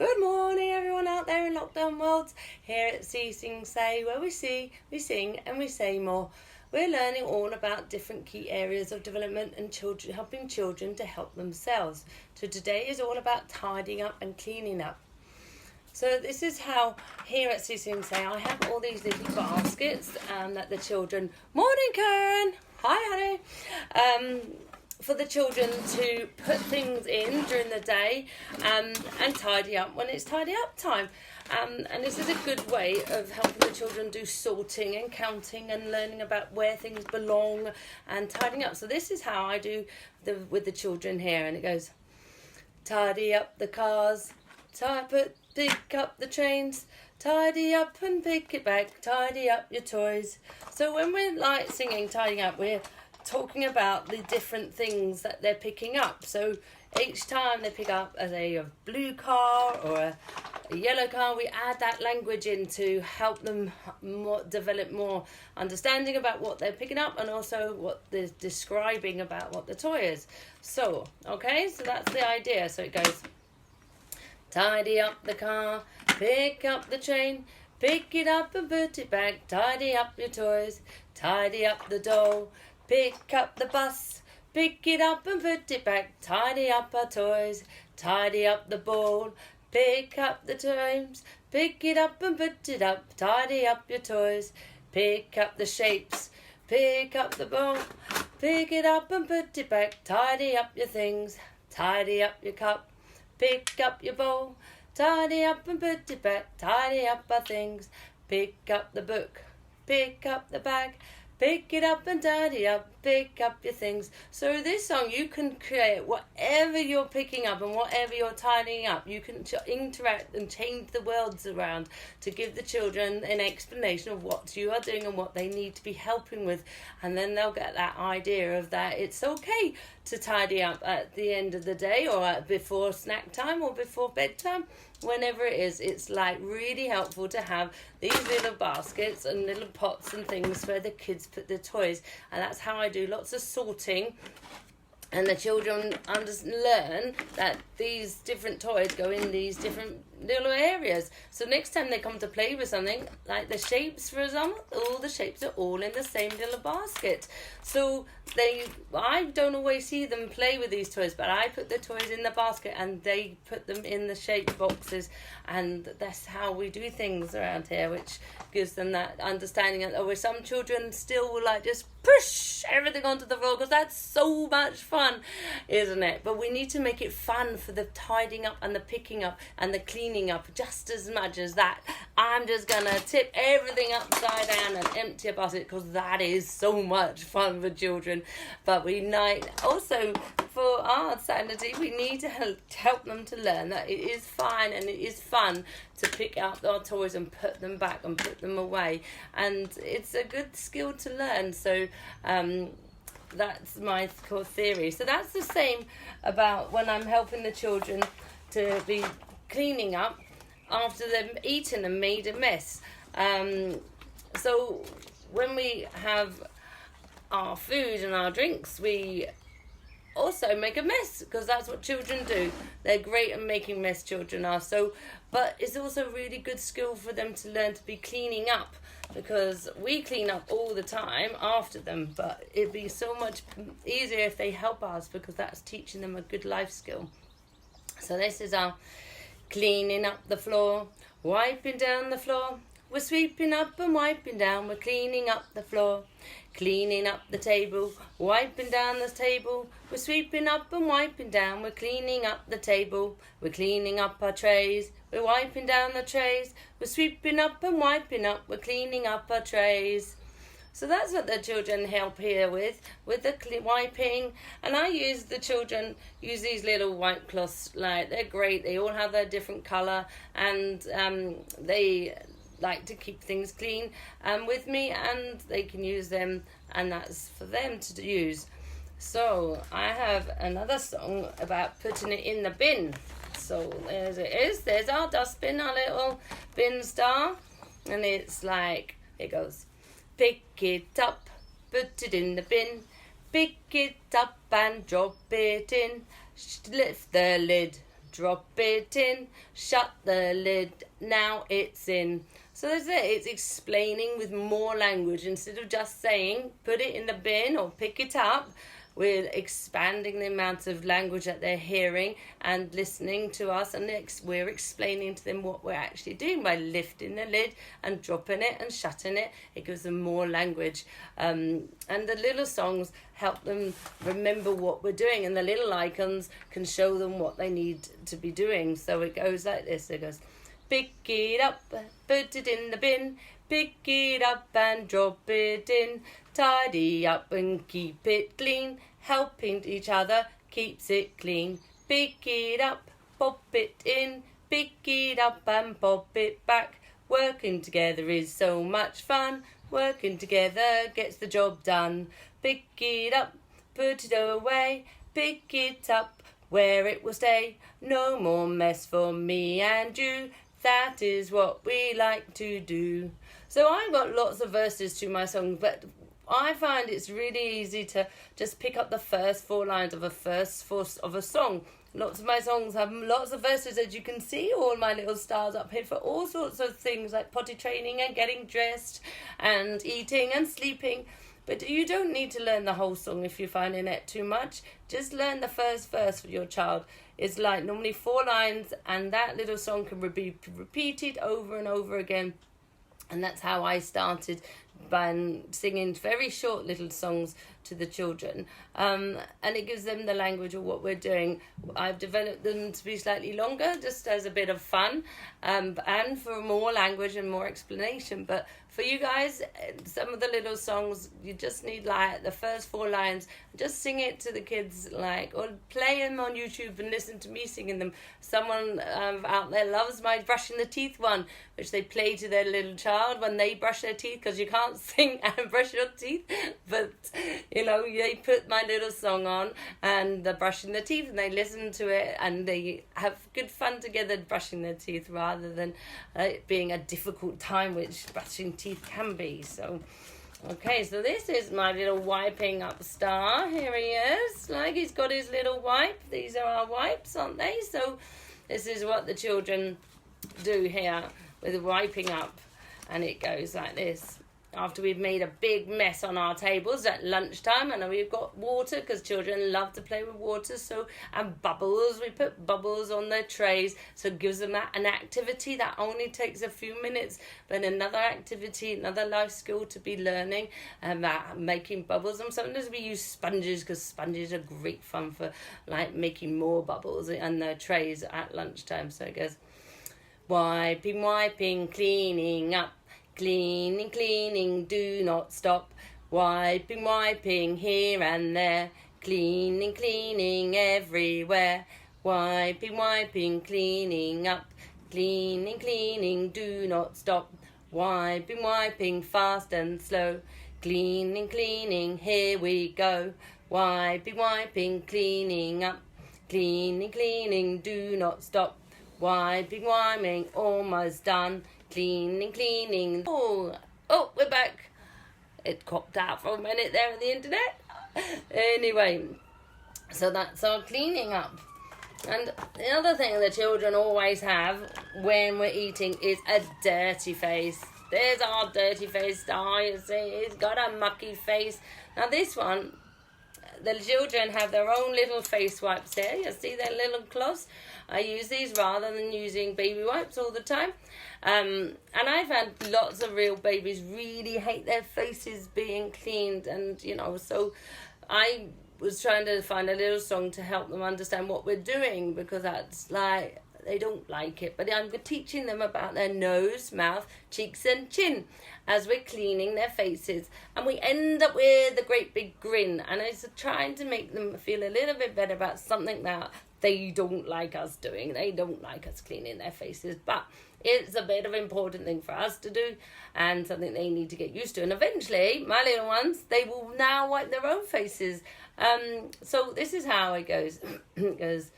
Good morning everyone out there in lockdown worlds. Here at Seesingsay, where we see, we sing and we say more. We're learning all about different key areas of development and helping children to help themselves. So today is all about tidying up and cleaning up. So this is how here at seesingsay I have all these little baskets that the children... Morning Karen! Hi honey! For the children to put things in during the day and tidy up when it's tidy up time. And this is a good way of helping the children do sorting and counting and learning about where things belong and tidying up. So this is how I do with the children here, and it goes, tidy up the cars, pick up the trains, tidy up and pick it back, tidy up your toys. So when we're like singing tidying up, we're talking about the different things that they're picking up. So each time they pick up a blue car or a yellow car, we add that language in to help them develop more understanding about what they're picking up and also what they're describing about what the toy is. So, okay, so that's the idea. So it goes, tidy up the car, pick up the train, pick it up and put it back, tidy up your toys, tidy up the doll, pick up the bus, pick it up and put it back, tidy up our toys, tidy up the ball, pick up the times, pick it up and put it up, tidy up your toys, pick up the shapes, pick up the ball, pick it up and put it back, tidy up your things, tidy up your cup, pick up your bowl, tidy up and put it back, tidy up our things, pick up the book, pick up the bag, pick it up and tidy up, pick up your things. So this song, you can create whatever you're picking up and whatever you're tidying up. You can interact and change the words around to give the children an explanation of what you are doing and what they need to be helping with. And then they'll get that idea of that it's okay to tidy up at the end of the day or before snack time or before bedtime. Whenever it is, it's like really helpful to have these little baskets and little pots and things where the kids put their toys. And that's how I do lots of sorting. And the children learn that these different toys go in these different little areas. So next time they come to play with something, like the shapes, for example, all the shapes are all in the same little basket. So I don't always see them play with these toys, but I put the toys in the basket and they put them in the shape boxes. And that's how we do things around here, which gives them that understanding. And where some children still will like just push everything onto the floor because that's so much fun, isn't it? But we need to make it fun for the tidying up and the picking up and the cleaning up just as much as that. I'm just gonna tip everything upside down and empty a basket because that is so much fun for children. But we need also, for our sanity, we need to help them to learn that it is fine and it is fun to pick up our toys and put them back and put them away, and it's a good skill to learn. So that's my core theory. So that's the same about when I'm helping the children to be cleaning up after they've eaten and made a mess. So when we have our food and our drinks, we also make a mess because that's what children do. They're great at making mess, children are. So, but it's also a really good skill for them to learn to be cleaning up, because we clean up all the time after them, but it'd be so much easier if they help us, because that's teaching them a good life skill. So this is our cleaning up the floor, wiping down the floor. We're sweeping up and wiping down, we're cleaning up the floor. Cleaning up the table, wiping down the table. We're sweeping up and wiping down, we're cleaning up the table. We're cleaning up our trays, we're wiping down the trays. We're sweeping up and wiping up, we're cleaning up our trays. So that's what the children help here with the wiping. And the children use these little wipe cloths, like they're great. They all have their different colour, and they like to keep things clean with me, and they can use them, and that's for them to use. So I have another song about putting it in the bin. So there's it is. There's our dustbin, our little bin star, and it's like, it goes, pick it up, put it in the bin, pick it up and drop it in, lift the lid, drop it in, shut the lid, now it's in. So that's it. It's explaining with more language. Instead of just saying, put it in the bin or pick it up, we're expanding the amount of language that they're hearing and listening to us, and we're explaining to them what we're actually doing by lifting the lid and dropping it and shutting it. It gives them more language. And the little songs help them remember what we're doing, and the little icons can show them what they need to be doing. So it goes like this. It goes, pick it up, put it in the bin, pick it up and drop it in, tidy up and keep it clean, helping each other keeps it clean. Pick it up, pop it in, pick it up and pop it back. Working together is so much fun, working together gets the job done. Pick it up, put it away, pick it up where it will stay. No more mess for me and you, that is what we like to do. So I've got lots of verses to my song, but I find it's really easy to just pick up the first 4 lines of a song. Lots of my songs have lots of verses, as you can see, all my little stars up here for all sorts of things like potty training and getting dressed and eating and sleeping. But you don't need to learn the whole song if you're finding it too much. Just learn the first verse for your child. It's like normally 4 lines, and that little song can be repeated over and over again. And that's how I started, by singing very short little songs to the children. And it gives them the language of what we're doing. I've developed them to be slightly longer, just as a bit of fun, and for more language and more explanation. But for you guys, some of the little songs, you just need like the first 4 lines. Just sing it to the kids, or play them on YouTube and listen to me singing them. Someone out there loves my brushing the teeth one, which they play to their little child when they brush their teeth, because you can't sing and brush your teeth. But, they put my little song on and they're brushing their teeth, and they listen to it and they have good fun together brushing their teeth, rather than it being a difficult time, which brushing teeth can be. So okay, so this is my little wiping up star. Here he is, he's got his little wipe. These are our wipes, aren't they? So this is what the children do here with wiping up, and it goes like this. After we've made a big mess on our tables at lunchtime, and we've got water, because children love to play with water, and bubbles, we put bubbles on their trays, so it gives them an activity that only takes a few minutes, but another activity, another life skill to be learning, about making bubbles. And sometimes we use sponges, because sponges are great fun for making more bubbles on their trays at lunchtime. So it goes, wiping, wiping, cleaning up, cleaning, cleaning, do not stop. Wiping, wiping, here and there. Cleaning, cleaning, everywhere. Wiping, wiping, cleaning up. Cleaning, cleaning, do not stop. Wiping, wiping, fast and slow. Cleaning, cleaning, here we go. Wiping, wiping, cleaning up. Cleaning, cleaning, do not stop. Wiping, wiping, almost done. Cleaning, cleaning. Oh, we're back. It copped out for a minute there on the internet. Anyway, so that's our cleaning up. And the other thing the children always have when we're eating is a dirty face. There's our dirty face star, you see. He's got a mucky face. Now this one, the children have their own little face wipes here. You see their little cloths? I use these rather than using baby wipes all the time. And I've had lots of real babies really hate their faces being cleaned. And, so I was trying to find a little song to help them understand what we're doing, because that's they don't like it. But I'm teaching them about their nose, mouth, cheeks and chin as we're cleaning their faces. And we end up with a great big grin. And it's trying to make them feel a little bit better about something that they don't like us doing. They don't like us cleaning their faces. But it's a bit of an important thing for us to do, and something they need to get used to. And eventually, my little ones, they will now wipe their own faces. So this is how it goes. It goes,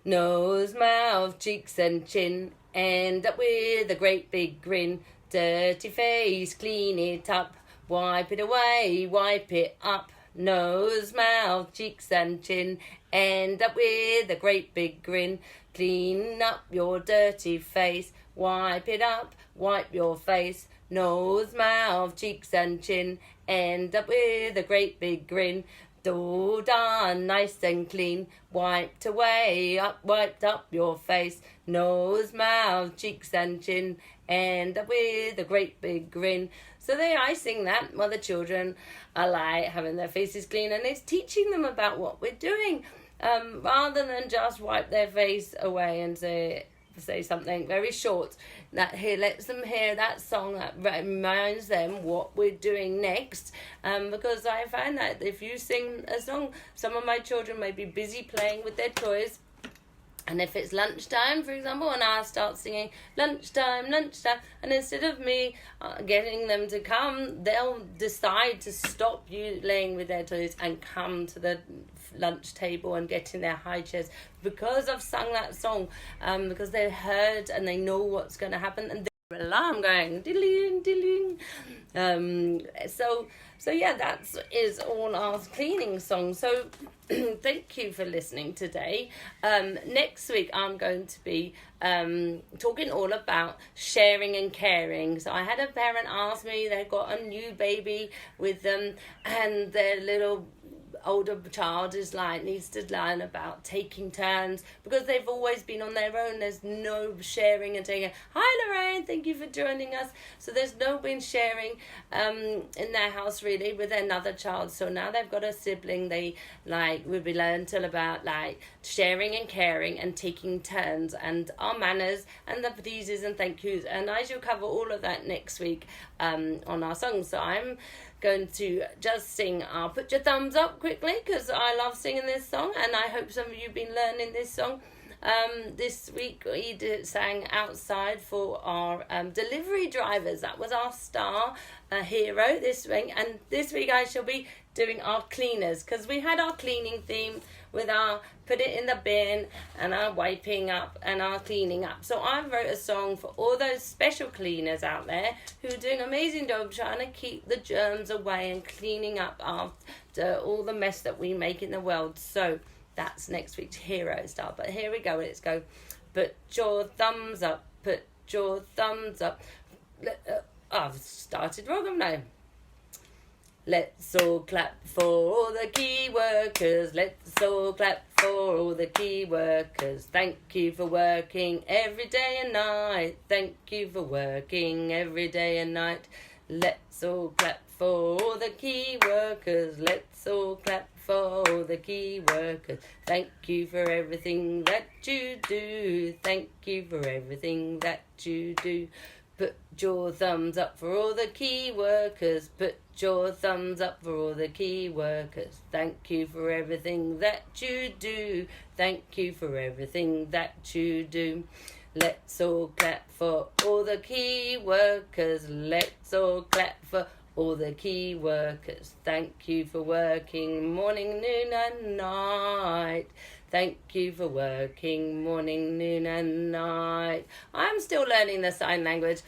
nose, mouth, cheeks and chin, end up with a great big grin. Dirty face, clean it up. Wipe it away, wipe it up. nose, mouth, cheeks and chin. End up with a great big grin. Clean up your dirty face. Wipe it up, wipe your face. Nose, mouth, cheeks and chin. End up with a great big grin. All done nice and clean. Wiped away, wiped up your face. Nose, mouth, cheeks and chin. End up with a great big grin. So there I sing that while the children are like having their faces clean, and it's teaching them about what we're doing, rather than just wipe their face away and say something very short. That here lets them hear that song that reminds them what we're doing next, because I find that if you sing a song, some of my children may be busy playing with their toys, and if it's lunchtime, for example, and I start singing lunchtime, lunchtime, and instead of me getting them to come, they'll decide to stop you laying with their toys and come to the lunch table and get in their high chairs because I've sung that song, because they heard and they know what's going to happen, and the alarm going diddling diddling. So yeah, that is all our cleaning songs. So thank you for listening today. Next week I'm going to be talking all about sharing and caring. So I had a parent ask me, they've got a new baby with them, and their little older child needs to learn about taking turns, because they've always been on their own. There's no sharing and taking. Hi Lorraine, thank you for joining us. So there's no been sharing in their house really with another child. So now they've got a sibling. They will be learned till about sharing and caring and taking turns and our manners and the pleases and thank yous, and I shall cover all of that next week on our songs. So I'm going to just sing Put Your Thumbs Up quickly, because I love singing this song, and I hope some of you have been learning this song. This week we sang Outside for our delivery drivers. That was our star hero this week, and this week I shall be doing our cleaners, because we had our cleaning theme with our put it in the bin and our wiping up and our cleaning up. So I wrote a song for all those special cleaners out there who are doing an amazing job trying to keep the germs away and cleaning up after all the mess that we make in the world. So that's next week's hero star. But here we go. Let's go. Put your thumbs up. Put your thumbs up. I've started wrong, haven't I? Let's all clap for all the key workers. Let's all clap for all the key workers. Thank you for working every day and night. Thank you for working every day and night. Let's all clap for all the key workers. Let's all clap for all the key workers. Thank you for everything that you do. Thank you for everything that you do. Put your thumbs up for all the key workers. Put your thumbs up for all the key workers. Thank you for everything that you do. Thank you for everything that you do. Let's all clap for all the key workers. Let's all clap for all the key workers. Thank you for working morning, noon and night. Thank you for working morning, noon and night. I'm still learning the sign language.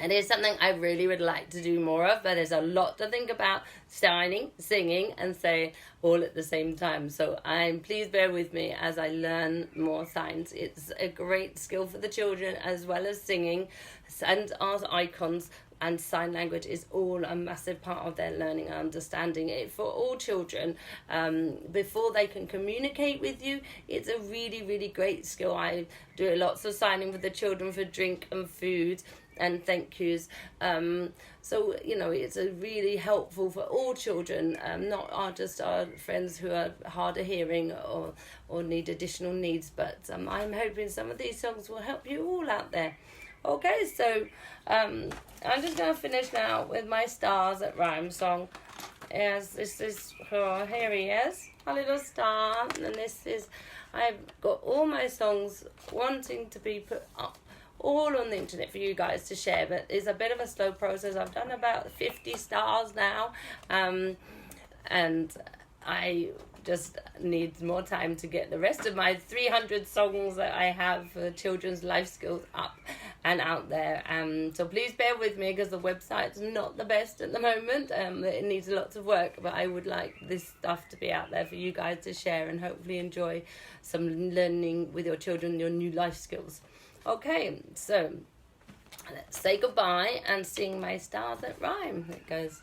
It is something I really would like to do more of, but there's a lot to think about signing, singing and saying all at the same time. So please bear with me as I learn more signs. It's a great skill for the children as well as singing, and our icons and sign language is all a massive part of their learning and understanding it for all children. Before they can communicate with you, it's a really, really great skill. I do lots of signing with the children for drink and food and thank yous. So, it's a really helpful for all children, not just our friends who are hard of hearing or need additional needs, but I'm hoping some of these songs will help you all out there. Okay, so I'm just going to finish now with my Stars that Rhyme song. Yes, this is, here he is, a little star, and this is, I've got all my songs wanting to be put up all on the internet for you guys to share, but it's a bit of a slow process. I've done about 50 stars now, and I just need more time to get the rest of my 300 songs that I have for children's life skills up and out there. So please bear with me because the website's not the best at the moment. It needs lots of work, but I would like this stuff to be out there for you guys to share and hopefully enjoy some learning with your children, your new life skills. Okay, so let's say goodbye and sing my Stars That Rhyme. It goes,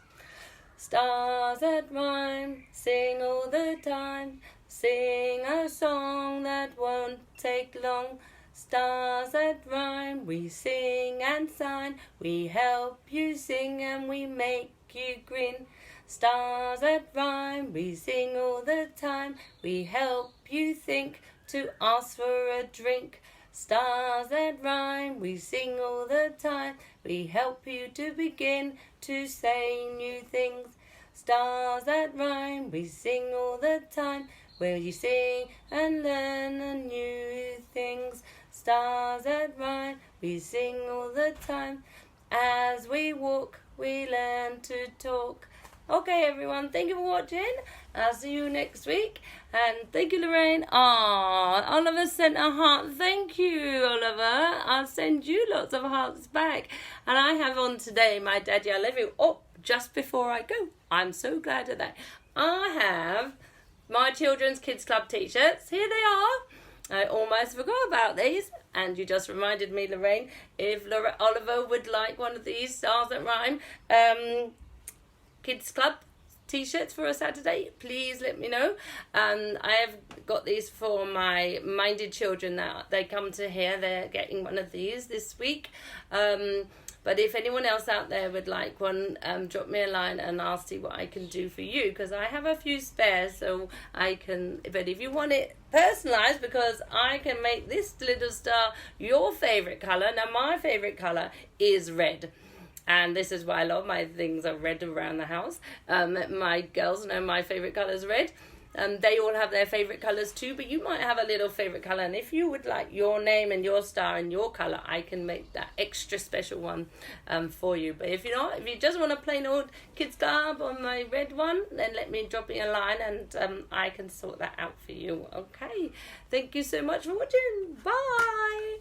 stars that rhyme, sing all the time, sing a song that won't take long. Stars that rhyme, we sing and sign, we help you sing and we make you grin. Stars that rhyme, we sing all the time, we help you think to ask for a drink. Stars that rhyme, we sing all the time, we help you to begin to say new things. Stars that rhyme, we sing all the time, where you sing and learn a new things. Stars that rhyme, we sing all the time, as we walk, we learn to talk. Okay, everyone, thank you for watching. I'll see you next week. And thank you, Lorraine. Oliver sent a heart. Thank you, Oliver. I'll send you lots of hearts back. And I have on today my Daddy I Love You. Oh, just before I go, I'm so glad of that. I have my Children's Kids Club t-shirts. Here they are. I almost forgot about these. And you just reminded me, Lorraine, if Oliver would like one of these Stars That Rhyme Kids Club t-shirts for a Saturday, please let me know. I have got these for my minded children that they come to here. They're getting one of these this week. But if anyone else out there would like one, drop me a line and I'll see what I can do for you, because I have a few spares, so I can, but if you want it personalized, because I can make this little star your favorite color. Now my favorite color is red. And this is why a lot of my things are red around the house. My girls know my favourite colour is red. They all have their favourite colours too, but you might have a little favourite colour. And if you would like your name and your star and your colour, I can make that extra special one for you. But if you're not, if you just want a plain old Kids Club on my red one, then let me drop me a line and I can sort that out for you. Okay, thank you so much for watching. Bye.